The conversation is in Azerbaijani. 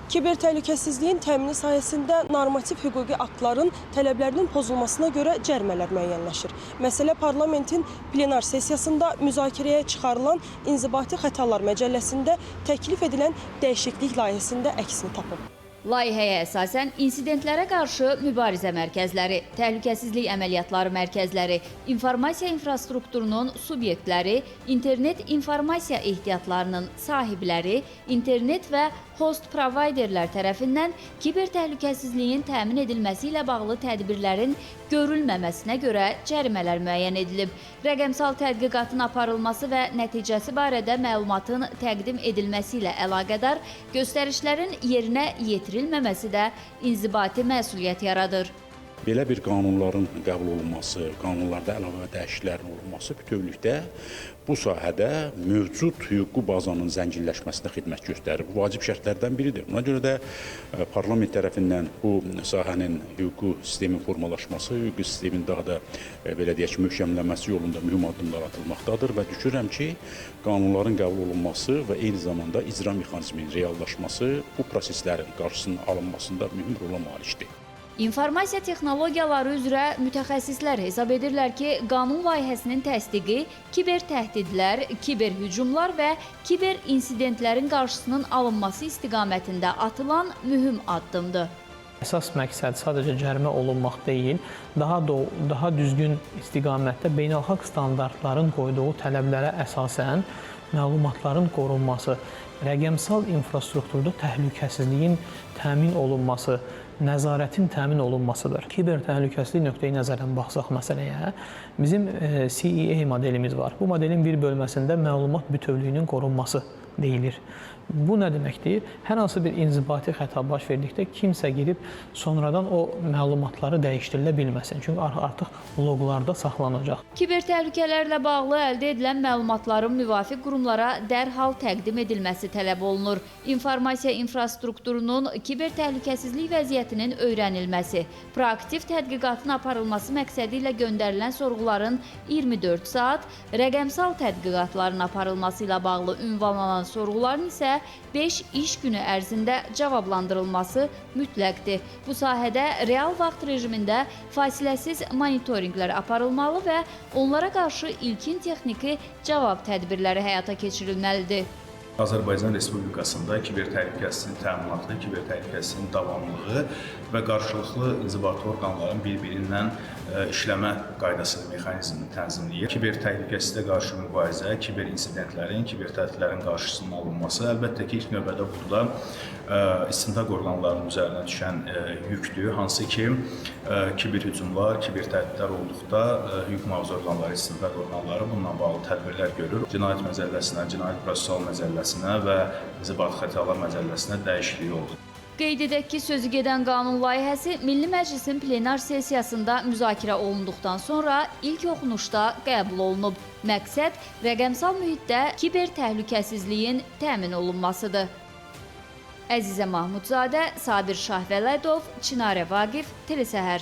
Kiber təhlükəsizliyin təmini sayəsində normativ hüquqi aktların tələblərinin pozulmasına görə cərimələr müəyyənləşir. Məsələ parlamentin plenar sessiyasında müzakirəyə çıxarılan İnzibati Xətalar Məcəlləsində təklif edilən dəyişiklik layihəsində əksini tapıb. Layihəyə əsasən insidentlərə qarşı mübarizə mərkəzləri, təhlükəsizlik əməliyyatları mərkəzləri, informasiya infrastrukturunun subyektləri, internet informasiya ehtiyatlarının sahibləri, internet və host provayderlər tərəfindən kiber təhlükəsizliyin təmin edilməsi ilə bağlı tədbirlərin görülməməsinə görə cərimələr müəyyən edilib. Rəqəmsal tədqiqatın aparılması və nəticəsi barədə məlumatın təqdim edilməsi ilə əlaqədar göstərişlərin yerinə yetirilməməsi də inzibati məsuliyyət yaradır. Belə bir qanunların qəbul olunması, qanunlarda əlavə dəyişikliklərin olunması bütövlükdə bu sahədə mövcud hüquqi bazanın zənginləşməsinə xidmət göstərir. Bu vacib şərtlərdən biridir. Buna görə də parlament tərəfindən bu sahənin hüquqi sistemin formalaşması, hüquqi sistemin daha da belə deyək ki, möhkəmlənməsi yolunda mühüm addımlar atılmaqdadır və düşünürəm ki, qanunların qəbul olunması və eyni zamanda icra mexanizminin reallaşması bu proseslərin qarşısının alınmasında mühüm rola malikdir. İnformasiya texnologiyaları üzrə mütəxəssislər hesab edirlər ki, qanun layihəsinin təsdiqi kiber təhdidlər, kiber hücumlar və kiber insidentlərin qarşısının alınması istiqamətində atılan mühüm addımdır. Əsas məqsəd sadəcə cərimə olunmaq deyil, daha düzgün istiqamətdə beynəlxalq standartların qoyduğu tələblərə əsasən məlumatların qorunması, rəqəmsal infrastrukturda təhlükəsizliyin təmin olunması, nəzarətin təmin olunmasıdır. Kiber təhlükəsizlik nöqteyi nəzərdən baxsaq məsələyə, bizim CEA modelimiz var. Bu modelin bir bölməsində məlumat bütövlüyünün qorunması deyilir. Bu nə deməkdir? Hər hansı bir inzibati xəta baş verdikdə kimsə girib sonradan o məlumatları dəyişdirilə bilməsin. Çünki artıq loqlarda saxlanacaq. Kiber təhlükələrlə bağlı əldə edilən məlumatların müvafiq qurumlara dərhal təqdim edilməsi tələb olunur. İnformasiya infrastrukturunun kiber təhlükəsizlik vəziyyətinin öyrənilməsi, proaktiv tədqiqatın aparılması məqsədi ilə göndərilən sorğuların 24 saat, rəqəmsal tədqiqatların aparılması ilə bağlı ünvanlanan sorğuların isə 5 iş günü ərzində cavablandırılması mütləqdir. Bu sahədə real vaxt rejimində fasiləsiz monitorinqlər aparılmalı və onlara qarşı ilkin texniki cavab tədbirləri həyata keçirilməlidir. Azərbaycan Respublikasında kiber təhlükəsizliyin təminatı, kiber təhlükəsizliyin davamlılığı və qarşılıqlı inzibati orqanların bir-birindən işləmə qaydası mexanizmini tənzimləyir. Kiber təhlükəsizliyə qarşı mübarizə, kiber insidentlərin, kiber təhdidlərin qarşısının alınması, əlbəttə ki, ilk növbədə burada istintaq orqanlarının üzərinə düşən yükdür, hansı ki, kiber hücumlar, kiber təhdidlər olduqda hüquq mühafizə orqanları, istintaq orqanları bununla bağlı tədbirlər görür. Cinayət Məcəlləsinə, Cinayət Prosessual Məcəlləsinə və İnzibati Xətalar Məcəlləsinə dəyişiklik oldu. Qeyd edək ki, sözü gedən qanun layihəsi Milli Məclisin plenar sessiyasında müzakirə olunduqdan sonra ilk oxunuşda qəbul olunub. Məqsəd rəqəmsal mühitdə kiber təhlükəsizliyin təmin olunmasıdır. Əzizə Mahmudzadə, Sabir Şahvələdov, Çinarə Vaqif, Telesəhər.